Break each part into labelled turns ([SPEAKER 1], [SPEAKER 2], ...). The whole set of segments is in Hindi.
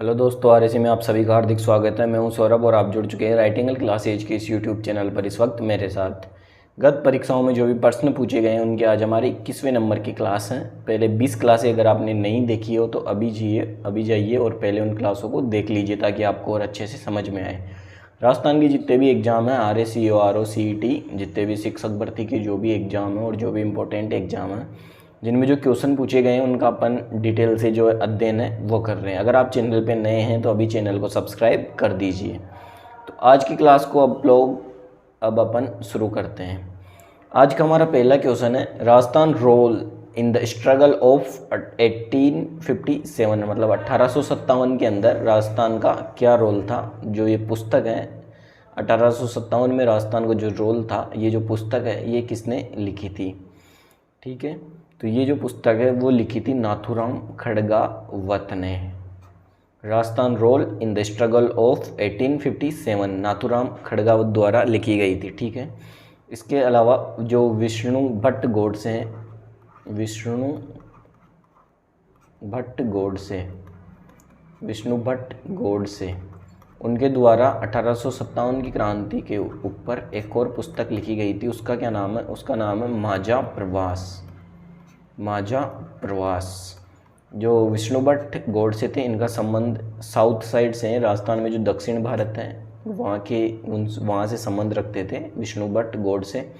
[SPEAKER 1] हेलो दोस्तों, आरएसी में आप सभी का हार्दिक स्वागत है। मैं हूं सौरभ और आप जुड़ चुके हैं राइटिंग क्लास एज के इस यूट्यूब चैनल पर इस वक्त मेरे साथ। गत परीक्षाओं में जो भी प्रश्न पूछे गए हैं उनके आज हमारी 21वें नंबर की क्लास है। पहले 20 क्लासें अगर आपने नहीं देखी हो तो अभी जाइए और पहले उन क्लासों को देख लीजिए ताकि आपको और अच्छे से समझ में आए। राजस्थान के जितने भी एग्ज़ाम हैं, RAC, ORO, CET, जितने भी शिक्षक भर्ती के जो भी एग्ज़ाम हैं और जो भी इम्पोर्टेंट एग्ज़ाम हैं जिनमें जो क्वेश्चन पूछे गए हैं उनका अपन डिटेल से जो अध्ययन है वो कर रहे हैं। अगर आप चैनल पे नए हैं तो अभी चैनल को सब्सक्राइब कर दीजिए। तो आज की क्लास को अब अपन शुरू करते हैं। आज का हमारा पहला क्वेश्चन है, Rajasthan role in the struggle of 1857, मतलब 1857 के अंदर राजस्थान का क्या रोल था। जो ये पुस्तक है 1857 में राजस्थान का जो रोल था, ये जो पुस्तक है ये किसने लिखी थी। ठीक है, तो ये जो पुस्तक है वो लिखी थी नाथूराम खड़गावत ने। Rajasthan role in the struggle of 1857 Nathuram Khadgawat द्वारा लिखी गई थी। ठीक है, इसके अलावा जो विष्णु भट्ट गोडसे उनके द्वारा 1857 की क्रांति के ऊपर एक और पुस्तक लिखी गई थी। उसका क्या नाम है? उसका नाम है माझा प्रवास। जो विष्णु भट्ट गोडसे थे इनका संबंध साउथ साइड से है। राजस्थान में जो दक्षिण भारत है वहाँ से संबंध रखते थे विष्णु भट्ट गोडसे।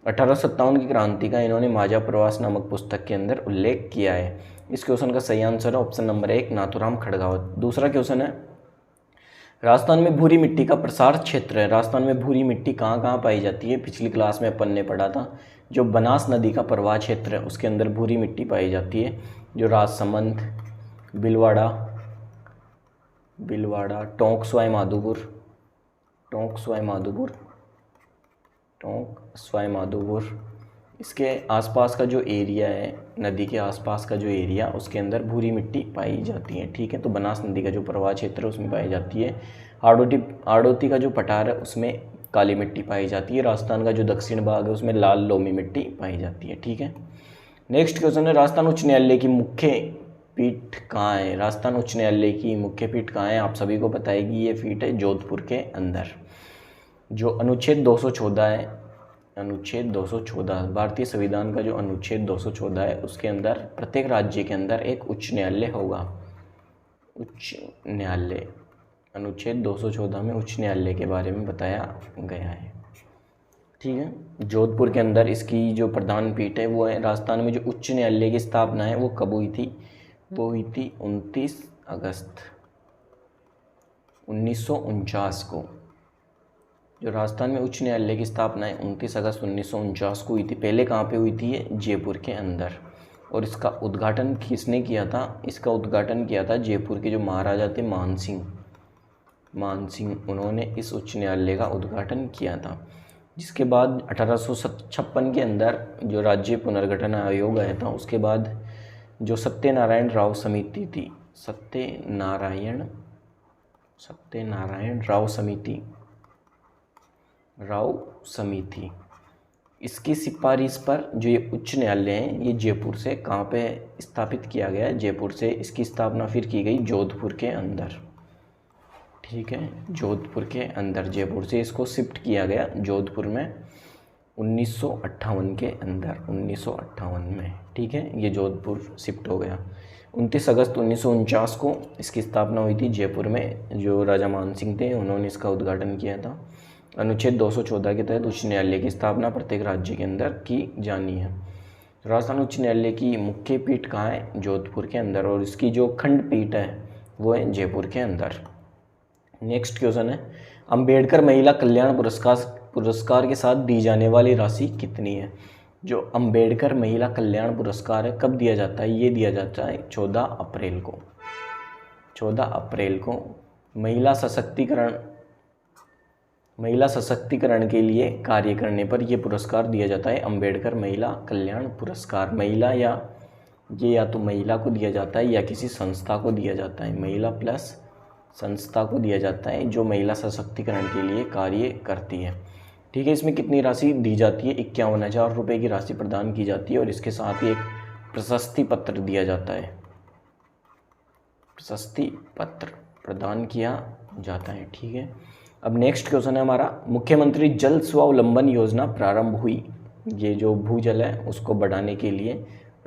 [SPEAKER 1] 1857 की क्रांति का इन्होंने माझा प्रवास नामक पुस्तक के अंदर उल्लेख किया है। इस क्वेश्चन का सही आंसर है ऑप्शन नंबर 1, नाथूराम खड़गावत। दूसरा क्वेश्चन है, राजस्थान में भूरी मिट्टी का प्रसार क्षेत्र है। राजस्थान में भूरी मिट्टी कहाँ कहाँ पाई जाती है? पिछली क्लास में अपन ने पढ़ा था, जो बनास नदी का प्रवाह क्षेत्र है उसके अंदर भूरी मिट्टी पाई जाती है। जो राजसमंद, बिलवाड़ा, टोंक स्वाई माधोपुर, इसके आसपास का जो एरिया है, नदी के आसपास का जो एरिया, उसके अंदर भूरी मिट्टी पाई जाती है। ठीक है, तो बनास नदी का जो प्रवाह क्षेत्र है उसमें पाई जाती है। आड़ोती का जो पठार है उसमें काली मिट्टी पाई जाती है। राजस्थान का जो दक्षिण भाग है उसमें लाल लोमी मिट्टी पाई जाती है। ठीक है, नेक्स्ट क्वेश्चन है, राजस्थान उच्च न्यायालय की मुख्य पीठ कहाँ है? राजस्थान उच्च न्यायालय की मुख्य पीठ कहाँ है? आप सभी को पता है कि ये पीठ है जोधपुर के अंदर। जो अनुच्छेद 214 है, अनुच्छेद 214 भारतीय संविधान का जो अनुच्छेद 214 है उसके अंदर प्रत्येक राज्य के अंदर एक उच्च न्यायालय होगा। उच्च न्यायालय, अनुच्छेद 214 में उच्च न्यायालय के बारे में बताया गया है। ठीक है, जोधपुर के अंदर इसकी जो प्रधान पीठ है वो है। राजस्थान में जो उच्च न्यायालय की स्थापना है वो कब हुई थी? वो हुई थी 29 अगस्त 1949 को। जो राजस्थान में उच्च न्यायालय की स्थापना है 29 अगस्त 1949 को हुई थी। पहले कहाँ पे हुई थी? ये जयपुर के अंदर। और इसका उद्घाटन किसने किया था? इसका उद्घाटन किया था जयपुर के जो महाराजा थे मान सिंह, उन्होंने इस उच्च न्यायालय का उद्घाटन किया था। जिसके बाद 1856 के अंदर जो राज्य पुनर्गठन आयोग आया था उसके बाद जो सत्यनारायण राव समिति थी, सत्यनारायण राव समिति, इसकी सिफारिश पर जो ये उच्च न्यायालय है ये जयपुर से कहाँ पे स्थापित किया गया? जयपुर से इसकी स्थापना फिर की गई जोधपुर के अंदर। ठीक है, जोधपुर के अंदर, जयपुर से इसको शिफ्ट किया गया जोधपुर में 1958 के अंदर, 1958 में। ठीक है, ये जोधपुर शिफ्ट हो गया। 29 अगस्त 1949 को इसकी स्थापना हुई थी जयपुर में। जो राजा मान सिंह थे उन्होंने इसका उद्घाटन किया था। अनुच्छेद 214 के तहत उच्च न्यायालय की स्थापना प्रत्येक राज्य के अंदर की जानी है। राजस्थान उच्च न्यायालय की मुख्य पीठ कहाँ है? जोधपुर के अंदर। और इसकी जो खंडपीठ है वो है जयपुर के अंदर। नेक्स्ट क्वेश्चन है, अंबेडकर महिला कल्याण पुरस्कार के साथ दी जाने वाली राशि कितनी है? जो अंबेडकर महिला कल्याण पुरस्कार है कब दिया जाता है? ये दिया जाता है 14 अप्रैल को महिला सशक्तिकरण के लिए कार्य करने पर यह पुरस्कार दिया जाता है, अंबेडकर महिला कल्याण पुरस्कार। या तो महिला को दिया जाता है या किसी संस्था को दिया जाता है। महिला प्लस संस्था को दिया जाता है जो महिला सशक्तिकरण के लिए कार्य करती है। ठीक है, इसमें कितनी राशि दी जाती है? 51,000 रुपये की राशि प्रदान की जाती है और इसके साथ ही एक प्रशस्ति पत्र दिया जाता है। प्रशस्ति पत्र प्रदान किया जाता है। ठीक है, अब नेक्स्ट क्वेश्चन है हमारा, मुख्यमंत्री जल स्वावलंबन योजना प्रारंभ हुई। ये जो भूजल है उसको बढ़ाने के लिए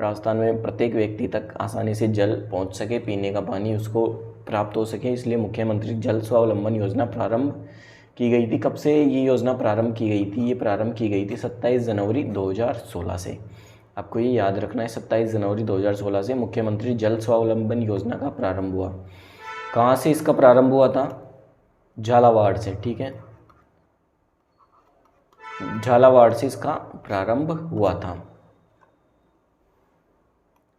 [SPEAKER 1] राजस्थान में प्रत्येक व्यक्ति तक आसानी से जल पहुंच सके, पीने का पानी उसको प्राप्त हो सके, इसलिए मुख्यमंत्री जल स्वावलंबन योजना प्रारंभ की गई थी। कब से ये योजना प्रारंभ की गई थी? ये प्रारंभ की गई थी 27 जनवरी 2016 से। आपको ये याद रखना है, 27 जनवरी 2016 से मुख्यमंत्री जल स्वावलंबन योजना का प्रारंभ हुआ। कहाँ से इसका प्रारंभ हुआ था? झालावाड़ से। ठीक है, झालावाड़ से इसका प्रारंभ हुआ था।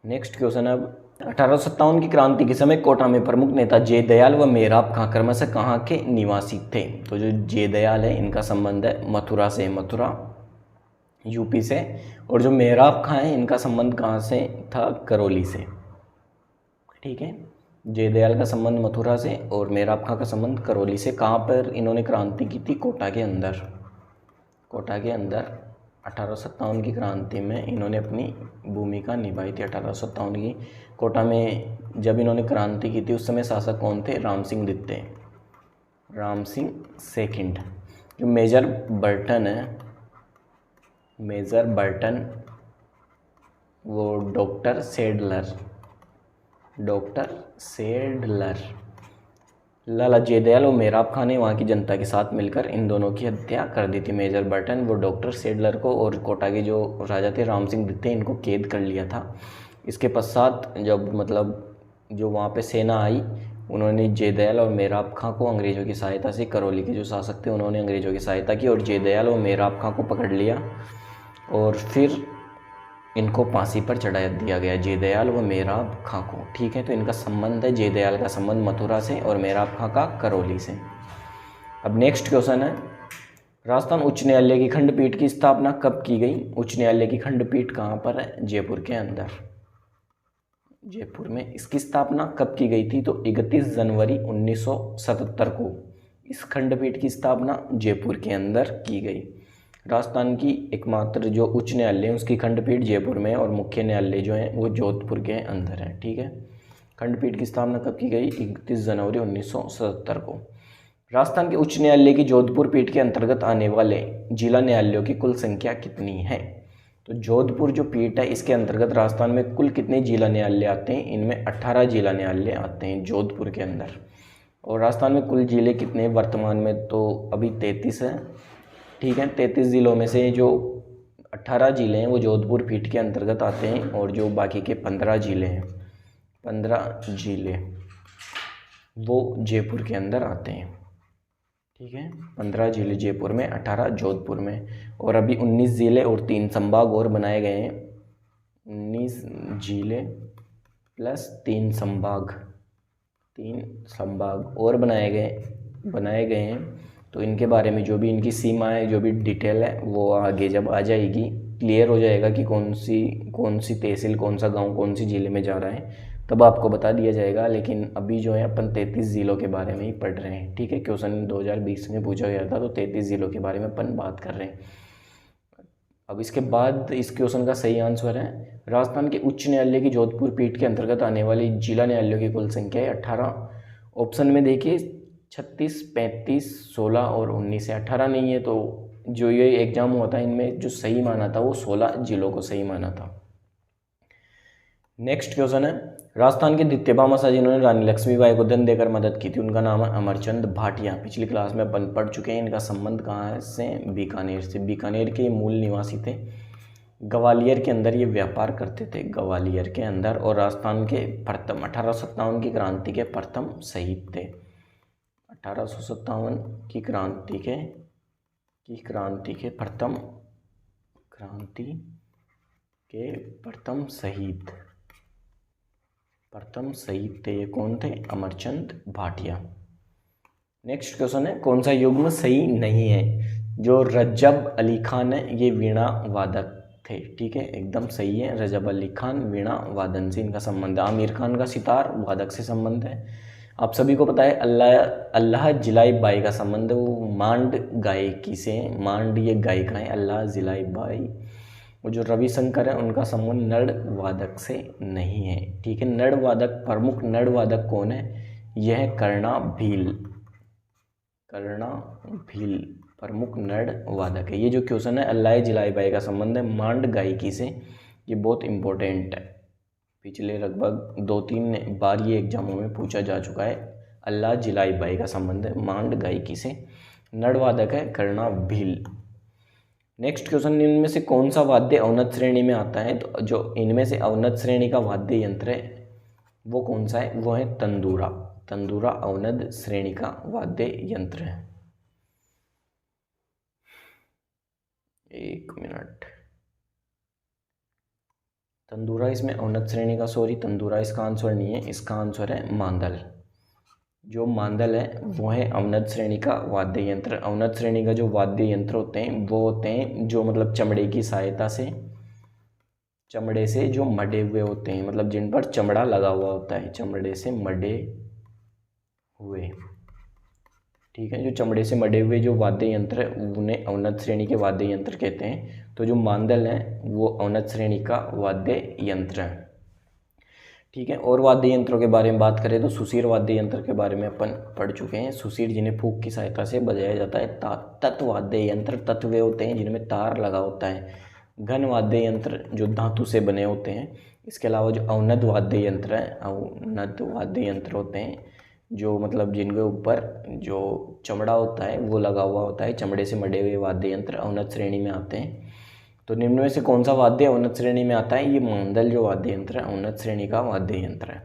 [SPEAKER 1] नेक्स्ट क्वेश्चन है, अब 1857 की क्रांति के समय कोटा में प्रमुख नेता जयदयाल व मेहराब खां क्रमशः कहाँ के निवासी थे? तो जो जयदयाल है इनका संबंध है मथुरा से, मथुरा यूपी से, और जो मेहराब खां है इनका संबंध कहाँ से था? करौली से। ठीक है, जयदयाल का संबंध मथुरा से और मेहराब खां का संबंध करौली से। कहाँ पर इन्होंने क्रांति की थी? कोटा के अंदर। कोटा के अंदर 1857 की क्रांति में इन्होंने अपनी भूमिका निभाई थी। 1857 की कोटा में जब इन्होंने क्रांति की थी उस समय शासक कौन थे? राम सिंह द्वितीय, राम सिंह सेकंड। जो मेजर बर्टन है, मेजर बर्टन, वो डॉक्टर सेडलर, डॉक्टर सेडलर, लाला जयदयाल और मेहराब खां ने वहाँ की जनता के साथ मिलकर इन दोनों की हत्या कर दी थी। मेजर बर्टन वो डॉक्टर सेडलर को, और कोटा के जो राजा थे राम सिंह द्वितीय, इनको कैद कर लिया था। इसके पश्चात जब मतलब जो वहाँ पे सेना आई, उन्होंने जयदयाल और मेहराब खां को अंग्रेज़ों की सहायता से, करौली के जो शासक थे उन्होंने अंग्रेज़ों की सहायता की और जयदयाल और मेहराब खां को पकड़ लिया और फिर इनको फांसी पर चढ़ा दिया गया, जयदयाल व मेहराब खां को। ठीक है, तो इनका संबंध है, जयदयाल का संबंध मथुरा से और मेहराब खां का करौली से। अब नेक्स्ट क्वेश्चन है, राजस्थान उच्च न्यायालय की खंडपीठ की स्थापना कब की गई? उच्च न्यायालय की खंडपीठ कहाँ पर है? जयपुर के अंदर, जयपुर में। इसकी स्थापना कब की गई थी? तो 31 जनवरी 1977 को इस खंडपीठ की स्थापना जयपुर के अंदर की गई। राजस्थान की एकमात्र जो उच्च न्यायालय है उसकी खंडपीठ जयपुर में और मुख्य न्यायालय जो है वो जोधपुर के अंदर है। ठीक है, खंडपीठ की स्थापना कब की गई? 31 जनवरी 1977 को। राजस्थान के उच्च न्यायालय की जोधपुर पीठ के अंतर्गत आने वाले जिला न्यायालयों की कुल संख्या कितनी है? तो जोधपुर जो पीठ है इसके अंतर्गत राजस्थान में कुल कितने जिला न्यायालय आते हैं? इनमें 18 जिला न्यायालय आते हैं जोधपुर के अंदर। और राजस्थान में कुल जिले कितने वर्तमान में? तो अभी 33 है। ठीक है, 33 ज़िलों में से जो 18 ज़िले हैं वो जोधपुर पीठ के अंतर्गत आते हैं और जो बाकी के 15 ज़िले हैं, 15 ज़िले वो जयपुर के अंदर आते हैं। ठीक है, 15 ज़िले जयपुर में, 18 जोधपुर में, और अभी 19 ज़िले और 3 संभाग और बनाए गए हैं। 19 ज़िले प्लस 3 संभाग, 3 संभाग और बनाए गए हैं। तो इनके बारे में जो भी इनकी सीमाएं, जो भी डिटेल है वो आगे जब आ जाएगी क्लियर हो जाएगा कि कौन सी तहसील, कौन सा गांव, कौन सी ज़िले में जा रहा है, तब आपको बता दिया जाएगा। लेकिन अभी जो है अपन 33 ज़िलों के बारे में ही पढ़ रहे हैं। ठीक है, क्वेश्चन 2020 में पूछा गया था तो 33 ज़िलों के बारे में अपन बात कर रहे हैं। अब इसके बाद इस क्वेश्चन का सही आंसर है, राजस्थान के उच्च न्यायालय की जोधपुर पीठ के अंतर्गत आने वाली जिला न्यायालयों की कुल संख्या है 18। ऑप्शन में देखिए 36, 35, 16 और 19 है, 18 नहीं है। तो जो ये एग्जाम हुआ था इनमें जो सही माना था वो 16 जिलों को सही माना था। नेक्स्ट क्वेश्चन है, राजस्थान के द्वितीय भामाशाह जिन्होंने रानी लक्ष्मीबाई को धन देकर मदद की थी उनका नाम है अमरचंद भाटिया। पिछली क्लास में अपन पढ़ चुके हैं। इनका संबंध कहाँ से? बीकानेर से। बीकानेर के मूल निवासी थे। ग्वालियर के अंदर ये व्यापार करते थे, ग्वालियर के अंदर। और राजस्थान के प्रथम 1857 की क्रांति के प्रथम शहीद थे। 1857 की क्रांति के प्रथम शहीद थे। ये कौन थे? अमरचंद भाटिया। नेक्स्ट क्वेश्चन है, कौन सा युग्म सही नहीं है? जो रजब अली खान है ये वीणा वादक थे। ठीक है, एकदम सही है। रजब अली खान वीणा वादन से इनका संबंध है। आमिर खान का सितार वादक से संबंध है। आप सभी को पता है अल्लाह जिलाई बाई का संबंध वो मांड गायकी से। मांड ये गायिका है, अल्लाह जिलाई बाई और जो रविशंकर है उनका संबंध नड़ वादक से नहीं है। ठीक है, नड़ वादक, प्रमुख नड़ वादक कौन है? यह है कर्णाभील। कर्णाभील प्रमुख नड़ वादक है। ये जो क्वेश्चन है अल्लाह जिलाई बाई का संबंध है मांड गायकी से, ये बहुत इंपॉर्टेंट है। पिछले लगभग 2-3 बार ये एग्जामों में पूछा जा चुका है। अल्लाह जिलाई बाई का संबंध है मांड गायकी से, नड़ वादक है कर्णाभील। नेक्स्ट क्वेश्चन, इनमें से कौन सा वाद्य अवनत श्रेणी में आता है? तो जो इनमें से अवनत श्रेणी का वाद्य यंत्र है वो कौन सा है? वो है तंदूरा। तंदूरा अवनद श्रेणी का वाद्य यंत्र है। एक मिनट, तंदूरा इसमें अवनत श्रेणी का, सॉरी तंदूरा इसका आंसर नहीं है, इसका आंसर है मांदल। जो मांदल है वो है अवनत श्रेणी का वाद्य यंत्र। अवनत श्रेणी का जो वाद्य यंत्र होते हैं वो होते हैं जो मतलब चमड़े की सहायता से, चमड़े से जो मढ़े हुए होते हैं, मतलब जिन पर चमड़ा लगा हुआ होता है, चमड़े से मढ़े हुए। ठीक है, जो चमड़े से मढ़े हुए जो वाद्य यंत्र है उन्हें अवनत श्रेणी के वाद्य यंत्र कहते हैं। तो जो मांदल है वो अवनत श्रेणी का वाद्य यंत्र है। ठीक है, और वाद्य यंत्रों के बारे में बात करें तो सुसीर वाद्य यंत्र के बारे में अपन पढ़ चुके हैं। सुसीर जिन्हें फूंक की सहायता से बजाया जाता है। तत्व वाद्य यंत्र, तत्व वे होते हैं जिनमें तार लगा होता है। घन वाद्य यंत्र जो धातु से बने होते हैं। इसके अलावा जो अवनद वाद्य यंत्र है, अवनद वाद्य यंत्र होते हैं जो मतलब जिनके ऊपर जो चमड़ा होता है वो लगा हुआ होता है, चमड़े से मढ़े हुए वाद्य यंत्र अवनद श्रेणी में आते हैं। तो निम्न में से कौन सा वाद्य अवनत श्रेणी में आता है? ये मांदल जो वाद्य यंत्र है अवनत श्रेणी का वाद्य यंत्र है।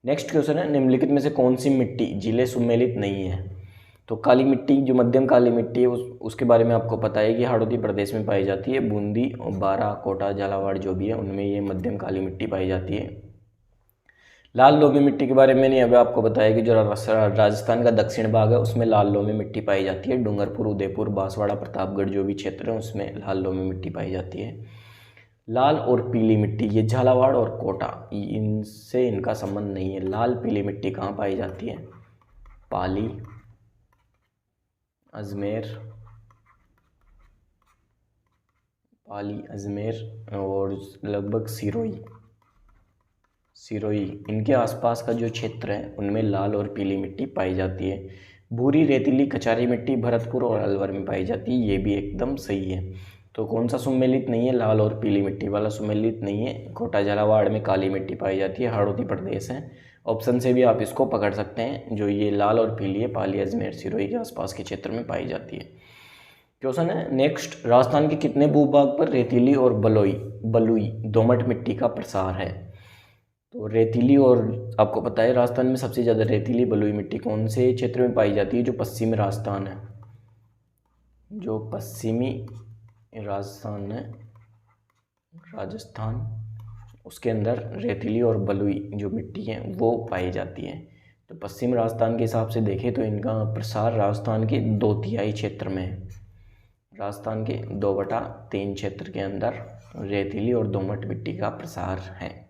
[SPEAKER 1] नेक्स्ट क्वेश्चन है, निम्नलिखित में से कौन सी मिट्टी जिले सुमेलित नहीं है? तो काली मिट्टी, जो मध्यम काली मिट्टी है उसके बारे में आपको पता है कि हाड़ौती प्रदेश में पाई जाती है। बूंदी और बारा, कोटा, झालावाड़ जो भी है उनमें ये मध्यम काली मिट्टी पाई जाती है। लाल लोमी मिट्टी के बारे में नहीं, अभी आपको बताया कि जो राजस्थान का दक्षिण भाग है उसमें लाल लोमी मिट्टी पाई जाती है। डूंगरपुर, उदयपुर, बांसवाड़ा, प्रतापगढ़ जो भी क्षेत्र है उसमें लाल लोमी मिट्टी पाई जाती है। लाल और पीली मिट्टी, ये झालावाड़ और कोटा, इनसे इनका संबंध नहीं है। लाल पीली मिट्टी कहाँ पाई जाती है? पाली, अजमेर, पाली, अजमेर और लगभग सिरोही, इनके आसपास का जो क्षेत्र है उनमें लाल और पीली मिट्टी पाई जाती है। भूरी रेतीली कचारी मिट्टी भरतपुर और अलवर में पाई जाती है, ये भी एकदम सही है। तो कौन सा सुमेलित नहीं है? लाल और पीली मिट्टी वाला सुमेलित नहीं है। कोटा, झालावाड़ में काली मिट्टी पाई जाती है, हाड़ौती प्रदेश है। ऑप्शन से भी आप इसको पकड़ सकते हैं, जो ये लाल और पीली है पाली, अजमेर, सिरोही के आसपास के क्षेत्र में पाई जाती है। क्वेश्चन है नेक्स्ट, राजस्थान के कितने भूभाग पर रेतीली और बलुई दोमट मिट्टी का प्रसार है? तो रेतीली, और आपको पता है राजस्थान में सबसे ज़्यादा रेतीली बलुई मिट्टी कौन से क्षेत्र में पाई जाती है? जो पश्चिमी राजस्थान है, जो पश्चिमी राजस्थान है, राजस्थान, उसके अंदर रेतीली और बलुई जो मिट्टी है वो पाई जाती है। तो पश्चिम राजस्थान के हिसाब से देखें तो इनका प्रसार राजस्थान के 2/3 क्षेत्र में है। राजस्थान के 2/3 क्षेत्र के अंदर रेतीली और दोमट मिट्टी का प्रसार है।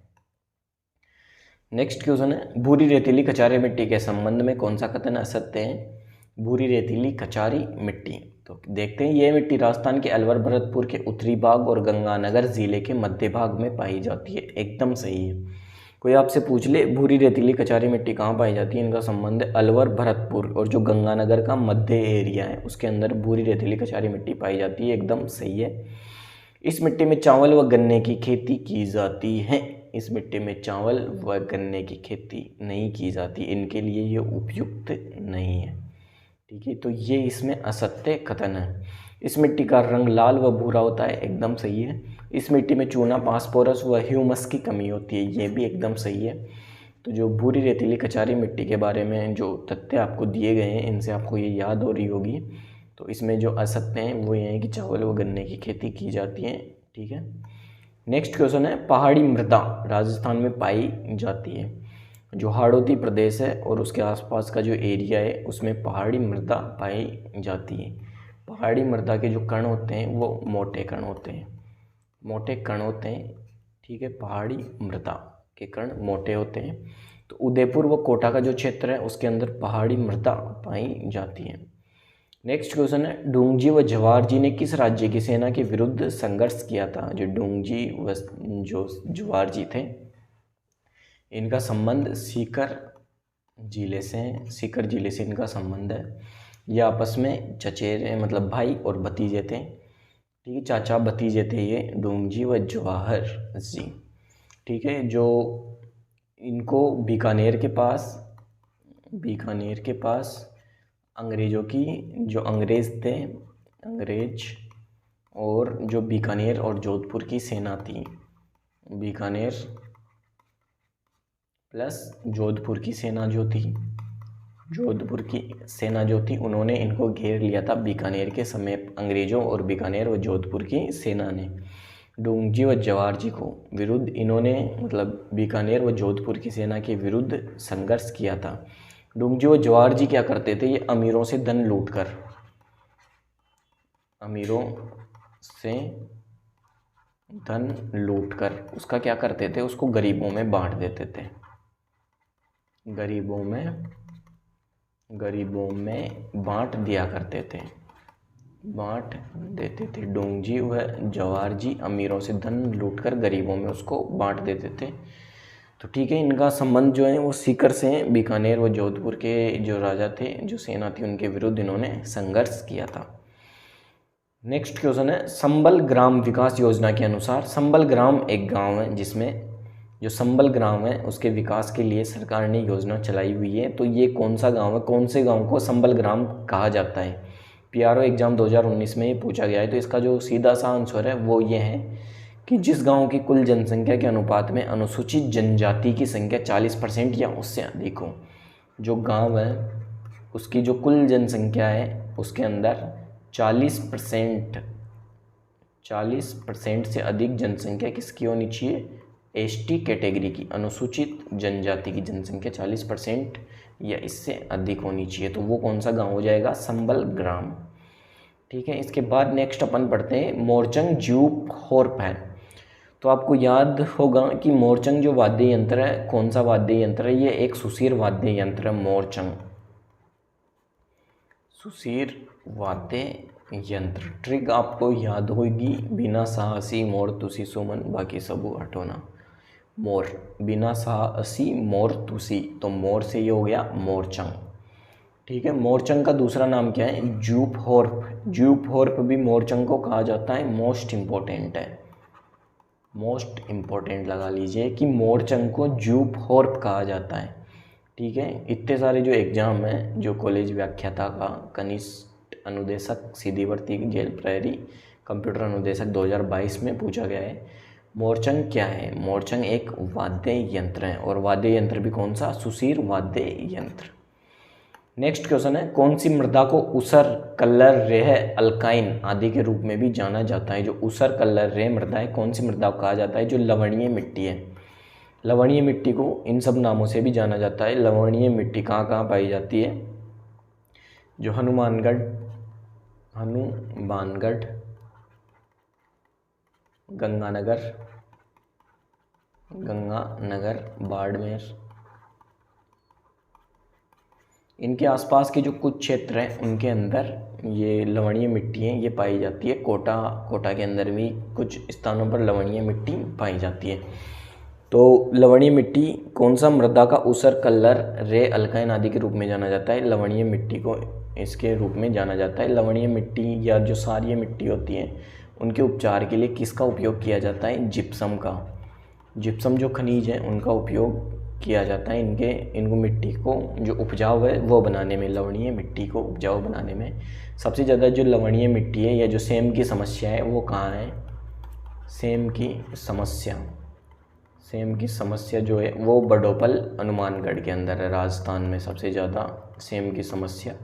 [SPEAKER 1] नेक्स्ट क्वेश्चन है, भूरी रेतीली कचारी मिट्टी के संबंध में कौन सा कथन असत्य है? भूरी रेतीली कचारी मिट्टी, तो देखते हैं, यह मिट्टी राजस्थान के अलवर, भरतपुर के उत्तरी भाग और गंगानगर जिले के मध्य भाग में पाई जाती है, एकदम सही है। कोई आपसे पूछ ले भूरी रेतीली कचारी मिट्टी कहाँ पाई जाती है, इनका संबंध है अलवर, भरतपुर और जो गंगानगर का मध्य एरिया है उसके अंदर भूरी रेतीली कचारी मिट्टी पाई जाती है, एकदम सही है। इस मिट्टी में चावल व गन्ने की खेती की जाती है। इस मिट्टी में चावल व गन्ने की खेती नहीं की जाती, इनके लिए ये उपयुक्त नहीं है। ठीक है, तो ये इसमें असत्य कथन है। इस मिट्टी का रंग लाल व भूरा होता है, एकदम सही है। इस मिट्टी में चूना, फास्फोरस व ह्यूमस की कमी होती है, ये भी एकदम सही है। तो जो भूरी रेतीली कचारी मिट्टी के बारे में जो तथ्य आपको दिए गए हैं इनसे आपको ये याद हो रही होगी। तो इसमें जो असत्य हैं वो ये हैं कि चावल व गन्ने की खेती की जाती है। ठीक है, नेक्स्ट क्वेश्चन है, पहाड़ी मृदा राजस्थान में पाई जाती है। जो हाड़ौती प्रदेश है और उसके आसपास का जो एरिया है उसमें पहाड़ी मृदा पाई जाती है। पहाड़ी मृदा के जो कण होते हैं वो मोटे कण होते हैं, मोटे कण होते हैं। ठीक है, पहाड़ी मृदा के कण मोटे होते हैं। तो उदयपुर व कोटा का जो क्षेत्र है उसके अंदर पहाड़ी मृदा पाई जाती है। नेक्स्ट क्वेश्चन है, डोंगजी व जवाहर ने किस राज्य की सेना के विरुद्ध संघर्ष किया था? जो डोंगजी व जो जवाहर थे, इनका संबंध सीकर जिले से है। सीकर जिले से इनका संबंध है। ये आपस में चचेरे मतलब भाई और भतीजे थे। ठीक है, चाचा भतीजे थे ये डोंगजी व जवाहर जी। ठीक है, जो इनको बीकानेर के पास अंग्रेज़ों की जो अंग्रेज़ थे, अंग्रेज और जो बीकानेर और जोधपुर की सेना थी, बीकानेर प्लस जोधपुर की सेना जो थी उन्होंने इनको घेर लिया था बीकानेर के समीप। अंग्रेज़ों और बीकानेर व जोधपुर की सेना ने डोंगजी व जवाहर जी को विरुद्ध इन्होंने मतलब बीकानेर व जोधपुर की सेना के विरुद्ध संघर्ष किया था। डोंगजी व जवाहर जी क्या करते थे? ये अमीरों से धन लूटकर उसका क्या करते थे? उसको गरीबों में बांट देते थे। गरीबों में बांट देते थे। डोंगजी व जवाहर जी अमीरों से धन लूटकर गरीबों में उसको बांट देते थे। तो ठीक है, इनका संबंध जो है वो सीकर से है। बीकानेर व जोधपुर के जो राजा थे, जो सेना थी, उनके विरुद्ध इन्होंने संघर्ष किया था। नेक्स्ट क्वेश्चन है, संबल ग्राम विकास योजना के अनुसार संबल ग्राम एक गांव है जिसमें जो संबल ग्राम है उसके विकास के लिए सरकार ने योजना चलाई हुई है। तो ये कौन सा गांव है? कौन से गांव को संबल ग्राम कहा जाता है? पीआरओ एग्जाम 2019 में ये पूछा गया है। तो इसका जो सीधा सा आंसर है वो ये है कि जिस गांव की कुल जनसंख्या के अनुपात में अनुसूचित जनजाति की संख्या 40% या उससे अधिक हो। जो गांव है उसकी जो कुल जनसंख्या है उसके अंदर 40% से अधिक जनसंख्या किसकी होनी चाहिए? एसटी कैटेगरी की, अनुसूचित जनजाति की जनसंख्या 40% या इससे अधिक होनी चाहिए। तो वो कौन सा गांव हो जाएगा? संबल ग्राम। ठीक है, इसके बाद नेक्स्ट अपन पढ़ते हैं मोरचंग ज्यूप होर्प है। तो आपको याद होगा कि मोरचंग जो वाद्य यंत्र है, कौन सा वाद्य यंत्र है? ये एक सुशीर वाद्य यंत्र है मोरचंग, सुशीर वाद्य यंत्र। ट्रिक आपको याद होगी, बिना साहसी मोर तुसी सुमन बाकी सबू हटोना। मोर, बिना साहसी मोर तुसी, तो मोर से ये हो गया मोरचंग। ठीक है, मोरचंग का दूसरा नाम क्या है? ज्यूप होर्प। ज्यूप होर्प भी मोरचंग को कहा जाता है। मोस्ट इम्पोर्टेंट है, मोस्ट इम्पोर्टेंट लगा लीजिए कि मोरचंग को ज्यूप होर्प कहा जाता है। ठीक है, इतने सारे जो एग्ज़ाम हैं, जो कॉलेज व्याख्याता का, कनिष्ठ अनुदेशक, सीधी भर्ती, जेल प्रहरी, कंप्यूटर अनुदेशक 2022 में पूछा गया है। मोरचंग क्या है? मोरचंग एक वाद्य यंत्र है और वाद्य यंत्र भी कौन सा? सुशीर वाद्य यंत्र। नेक्स्ट क्वेश्चन है, कौन सी मृदा को ऊसर, कल्लर, रेह, अल्काइन आदि के रूप में भी जाना जाता है? जो ऊसर, कल्लर, रेह मृदा है, कौन सी मृदा को कहा जाता है? जो लवणीय मिट्टी है। लवणीय मिट्टी को इन सब नामों से भी जाना जाता है। लवणीय मिट्टी कहाँ कहाँ पाई जाती है? जो हनुमानगढ़, गंगानगर, बाड़मेर, इनके आसपास के जो कुछ क्षेत्र हैं उनके अंदर ये लवणीय मिट्टी है, ये पाई जाती है। कोटा के अंदर भी कुछ स्थानों पर लवणीय मिट्टी पाई जाती है। तो लवणीय मिट्टी कौन सा मृदा का ऊसर, कल्लर, रे, अल्काइन आदि के रूप में जाना जाता है? लवणीय मिट्टी को इसके रूप में जाना जाता है। लवणीय मिट्टी या जो सारी मिट्टी होती है उनके उपचार के लिए किसका उपयोग किया जाता है? जिप्सम का। जिप्सम जो खनिज है उनका उपयोग किया जाता है इनको मिट्टी को जो उपजाऊ है वो बनाने में, लवणीय मिट्टी को उपजाऊ बनाने में। सबसे ज़्यादा जो लवणीय मिट्टी है या जो सेम की समस्या है वो कहाँ है? सेम की समस्या जो है वो बडोपल, हनुमानगढ़ के अंदर है। राजस्थान में सबसे ज़्यादा सेम की समस्या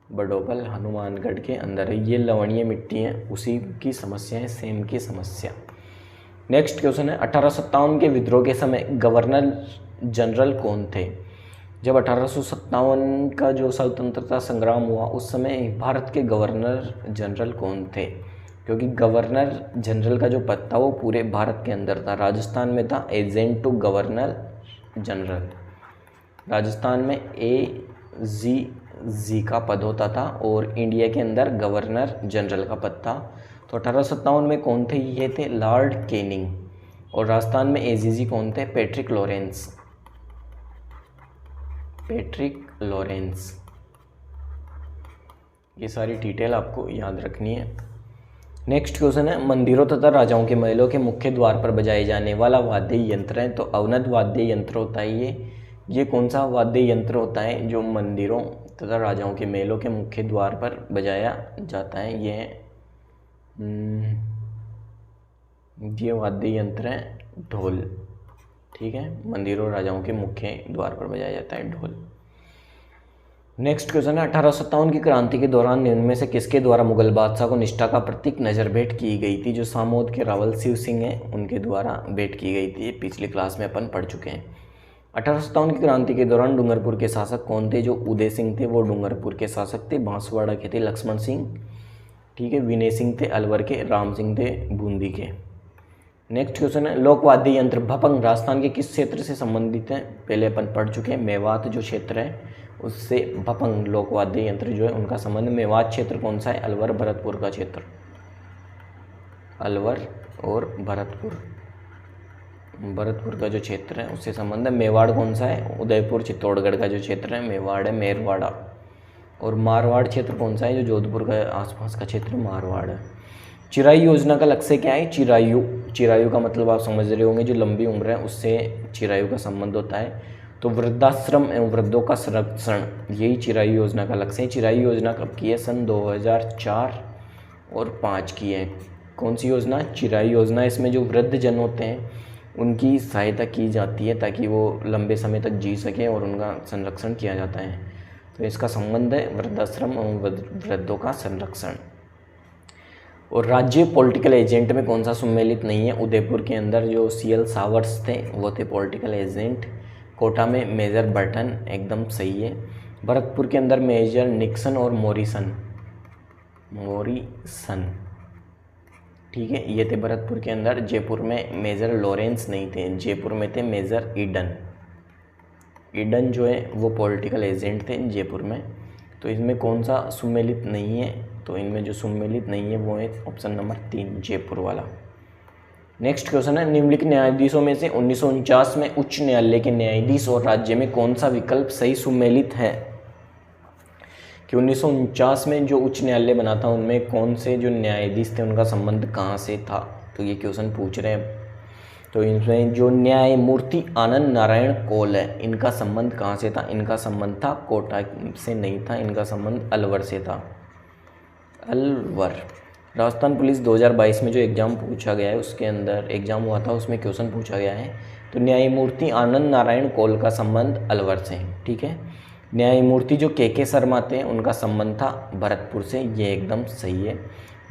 [SPEAKER 1] बडोपल, हनुमानगढ़ के अंदर है। ये लवणीय मिट्टी है, उसी की समस्या है सेम की समस्या। नेक्स्ट क्वेश्चन है, 1857 के विद्रोह के समय गवर्नर जनरल कौन थे? जब 1857 का जो स्वतंत्रता संग्राम हुआ उस समय भारत के गवर्नर जनरल कौन थे? क्योंकि गवर्नर जनरल का जो पद था वो पूरे भारत के अंदर था। राजस्थान में था agent to governor general, Rajasthan में AG जी का पद होता था और इंडिया के अंदर गवर्नर जनरल का पद था। तो 1857 में कौन थे? ये थे लॉर्ड कैनिंग। और राजस्थान में एजीजी कौन थे? Patrick Lawrence. Patrick Lawrence. ये सारी डिटेल आपको याद रखनी है। नेक्स्ट क्वेश्चन है, मंदिरों तथा राजाओं के महलों के मुख्य द्वार पर बजाए जाने वाला वाद्य यंत्र है। तो अवनद वाद्य यंत्र होता है ये कौन सा वाद्य यंत्र होता है जो मंदिरों तथा राजाओं के महलों के मुख्य द्वार पर बजाया जाता है? ये वाद्य यंत्र है ढोल। ठीक है, मंदिरों राजाओं के मुख्य द्वार पर बजाया जाता है ढोल। नेक्स्ट क्वेश्चन है, 1857 की क्रांति के दौरान निम्न में से किसके द्वारा मुगल बादशाह को निष्ठा का प्रतीक नजर भेंट की गई थी? जो सामोद के रावल शिव सिंह हैं उनके द्वारा भेंट की गई थी। पिछली क्लास में अपन पढ़ चुके हैं। 1857 की क्रांति के दौरान डूंगरपुर के शासक कौन थे? जो उदय सिंह थे वो डूंगरपुर के शासक थे। बांसवाड़ा के थे लक्ष्मण सिंह। ठीक है, विनय सिंह थे अलवर के। राम सिंह थे बूंदी के। नेक्स्ट क्वेश्चन है, लोकवाद्य यंत्र भपंग राजस्थान के किस क्षेत्र से संबंधित है? पहले अपन पढ़ चुके हैं, मेवात जो क्षेत्र है उससे भपंग लोकवाद्य यंत्र जो है उनका संबंध। मेवात क्षेत्र कौन सा है? अलवर भरतपुर का क्षेत्र। अलवर और भरतपुर का जो क्षेत्र है उससे संबंध है। मेवाड़ कौन सा है? उदयपुर चित्तौड़गढ़ का जो क्षेत्र है मेवाड़ है, मेरवाड़ा। और मारवाड़ क्षेत्र कौन सा है? जो जोधपुर का आसपास का क्षेत्र मारवाड़ है। चिरायु योजना का लक्ष्य क्या है? चिरायु का मतलब आप समझ रहे होंगे, जो लंबी उम्र है उससे चिरायु का संबंध होता है। तो वृद्धाश्रम एवं वृद्धों का संरक्षण, यही चिरायु योजना का लक्ष्य है। चिरायु योजना कब की है? सन 2004 और 5 की है। कौन सी योजना? चिरायु योजना। इसमें जो वृद्ध जन होते हैं उनकी सहायता की जाती है ताकि वो लंबे समय तक जी सकें और उनका संरक्षण किया जाता है। तो इसका संबंध है वृद्धाश्रम एवं वृद्धों का संरक्षण। और राज्य पॉलिटिकल एजेंट में कौन सा सम्मिलित नहीं है? उदयपुर के अंदर जो CL सावर्स थे वो थे पॉलिटिकल एजेंट। कोटा में मेजर बर्टन, एकदम सही है। भरतपुर के अंदर मेजर निक्सन और मॉरिसन। ठीक है, ये थे भरतपुर के अंदर। जयपुर में मेजर लॉरेंस नहीं थे, जयपुर में थे मेजर ईडन जो है वो पॉलिटिकल एजेंट थे जयपुर में। तो इसमें कौन सा सम्मिलित नहीं है? तो इनमें जो सम्मिलित नहीं है वो है ऑप्शन नंबर 3 जयपुर वाला। नेक्स्ट क्वेश्चन है, निम्नलिखित न्यायाधीशों में से 1949 में उच्च न्यायालय के न्यायाधीश और राज्य में कौन सा विकल्प सही सम्मिलित है? कि 1949 में जो उच्च न्यायालय बना था उनमें कौन से जो न्यायाधीश थे उनका संबंध कहाँ से था? तो ये क्वेश्चन पूछ रहे हैं। तो इनमें जो न्यायमूर्ति आनंद नारायण कौल है इनका संबंध कहाँ से था? इनका संबंध था कोटा से नहीं था, इनका संबंध अलवर से था। अलवर। राजस्थान पुलिस 2022 में जो एग्ज़ाम पूछा गया है उसके अंदर एग्ज़ाम हुआ था उसमें क्वेश्चन पूछा गया है। तो न्यायमूर्ति आनंद नारायण कौल का संबंध अलवर से है। ठीक है, न्यायमूर्ति जो के शर्मा थे उनका संबंध था भरतपुर से, ये एकदम सही है।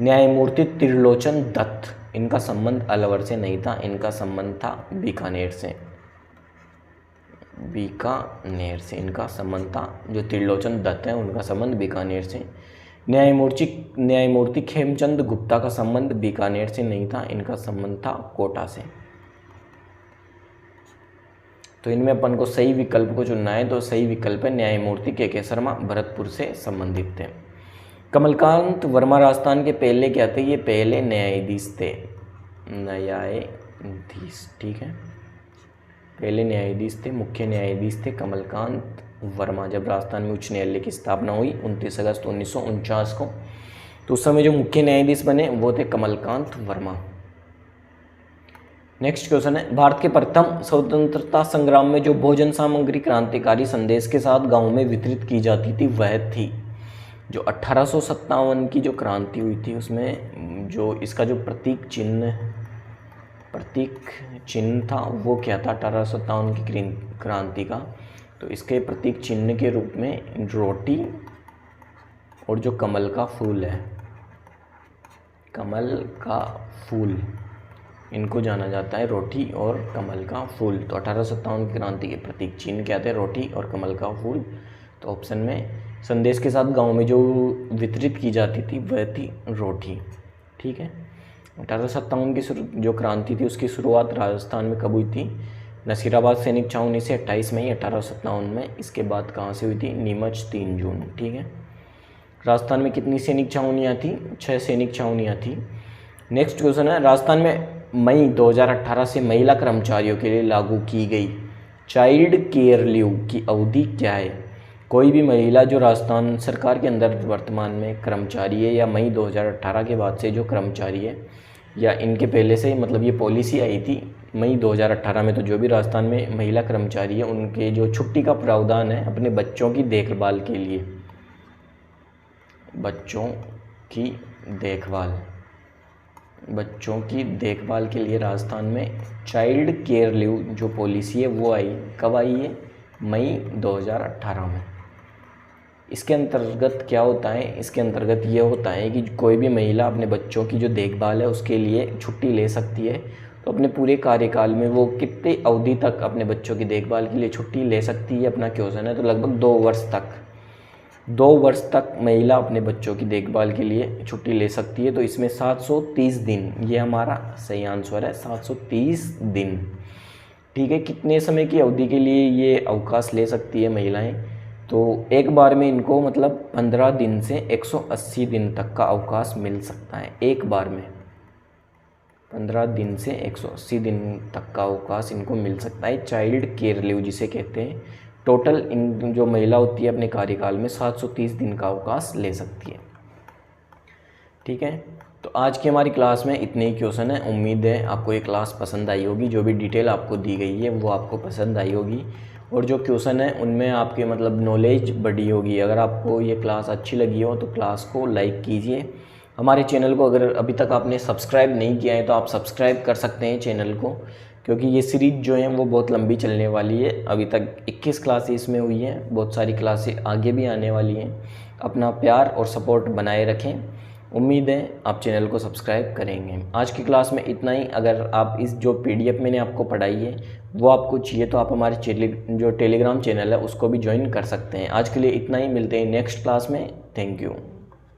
[SPEAKER 1] न्यायमूर्ति त्रिलोचन दत्त, इनका संबंध अलवर से नहीं था, इनका संबंध था बीकानेर से। इनका संबंध था। जो त्रिलोचन दत्त है उनका संबंध बीकानेर से। न्यायमूर्ति खेमचंद गुप्ता का संबंध बीकानेर से नहीं था, इनका संबंध था कोटा से। तो इनमें अपन को सही विकल्प को चुनना है। तो सही विकल्प है न्यायमूर्ति के शर्मा, भरतपुर से संबंधित थे। कमलकांत वर्मा राजस्थान के पहले क्या थे? ये पहले न्यायाधीश थे। ठीक है, पहले न्यायाधीश थे, मुख्य न्यायाधीश थे कमलकांत वर्मा। जब राजस्थान में उच्च न्यायालय की स्थापना हुई 29 अगस्त 1949 को, तो उस समय जो मुख्य न्यायाधीश बने वो थे कमलकांत वर्मा। नेक्स्ट क्वेश्चन है, भारत के प्रथम स्वतंत्रता संग्राम में जो भोजन सामग्री क्रांतिकारी संदेश के साथ गांव में वितरित की जाती थी वह थी? जो 1857 की जो क्रांति हुई थी उसमें जो इसका जो प्रतीक चिन्ह था वो क्या था? 1857 की क्रांति का, तो इसके प्रतीक चिन्ह के रूप में रोटी और जो कमल का फूल है, कमल का फूल, इनको जाना जाता है, रोटी और कमल का फूल। तो 1857 की क्रांति के प्रतीक चिन्ह क्या थे? रोटी और कमल का फूल। तो ऑप्शन में संदेश के साथ गांव में जो वितरित की जाती थी वह थी रोटी। ठीक है, 1857 की जो क्रांति थी उसकी शुरुआत राजस्थान में कब हुई थी? नसीराबाद सैनिक छावनी से 28 मई 1857 में। इसके बाद कहाँ से हुई थी? नीमच 3 जून। ठीक है। राजस्थान में कितनी सैनिक छावनियाँ थी? 6 सैनिक छावनियाँ थी। नेक्स्ट क्वेश्चन है, राजस्थान में मई 2018 से महिला कर्मचारियों के लिए लागू की गई चाइल्ड केयर लीव की अवधि क्या है? कोई भी महिला जो राजस्थान सरकार के अंदर वर्तमान में कर्मचारी है या मई 2018 के बाद से जो कर्मचारी है या इनके पहले से मतलब ये पॉलिसी आई थी मई 2018 में, तो जो भी राजस्थान में महिला कर्मचारी है उनके जो छुट्टी का प्रावधान है अपने बच्चों की देखभाल के लिए, बच्चों की देखभाल के लिए राजस्थान में चाइल्ड केयर लीव जो पॉलिसी है वो आई। कब आई है? मई 2018 में। इसके अंतर्गत क्या होता है? इसके अंतर्गत ये होता है कि कोई भी महिला अपने बच्चों की जो देखभाल है उसके लिए छुट्टी ले सकती है। तो अपने पूरे कार्यकाल में वो कितने अवधि तक अपने बच्चों की देखभाल के लिए छुट्टी ले सकती है? अपना क्वेश्चन है। तो लगभग 2 वर्ष तक महिला अपने बच्चों की देखभाल के लिए छुट्टी ले सकती है। तो इसमें 730 दिन, ये हमारा सही आंसर है, 730 दिन। ठीक है। कितने समय की अवधि के लिए ये अवकाश ले सकती है महिलाएं? तो एक बार में इनको मतलब 15 दिन से 180 दिन तक का अवकाश मिल सकता है। एक बार में 15 दिन से 180 दिन तक का अवकाश इनको मिल सकता है, चाइल्ड केयर लीव जिसे कहते हैं। टोटल इन जो महिला होती है अपने कार्यकाल में 730 दिन का अवकाश ले सकती है। ठीक है। तो आज की हमारी क्लास में इतने ही क्वेश्चन है। उम्मीद है आपको ये क्लास पसंद आई होगी। जो भी डिटेल आपको दी गई है वो आपको पसंद आई होगी और जो क्वेश्चन है उनमें आपके मतलब नॉलेज बढ़ी होगी। अगर आपको ये क्लास अच्छी लगी हो तो क्लास को लाइक कीजिए। हमारे चैनल को अगर अभी तक आपने सब्सक्राइब नहीं किया है तो आप सब्सक्राइब कर सकते हैं चैनल को, क्योंकि ये सीरीज जो है वो बहुत लंबी चलने वाली है। अभी तक 21 क्लासेस में हुई हैं, बहुत सारी क्लासें आगे भी आने वाली हैं। अपना प्यार और सपोर्ट बनाए रखें। उम्मीद है आप चैनल को सब्सक्राइब करेंगे। आज की क्लास में इतना ही। अगर आप इस जो PDF मैंने आपको पढ़ाई है वो आपको चाहिए तो आप हमारे जो टेलीग्राम चैनल है उसको भी ज्वाइन कर सकते हैं। आज के लिए इतना ही। मिलते हैं नेक्स्ट क्लास में। Thank you.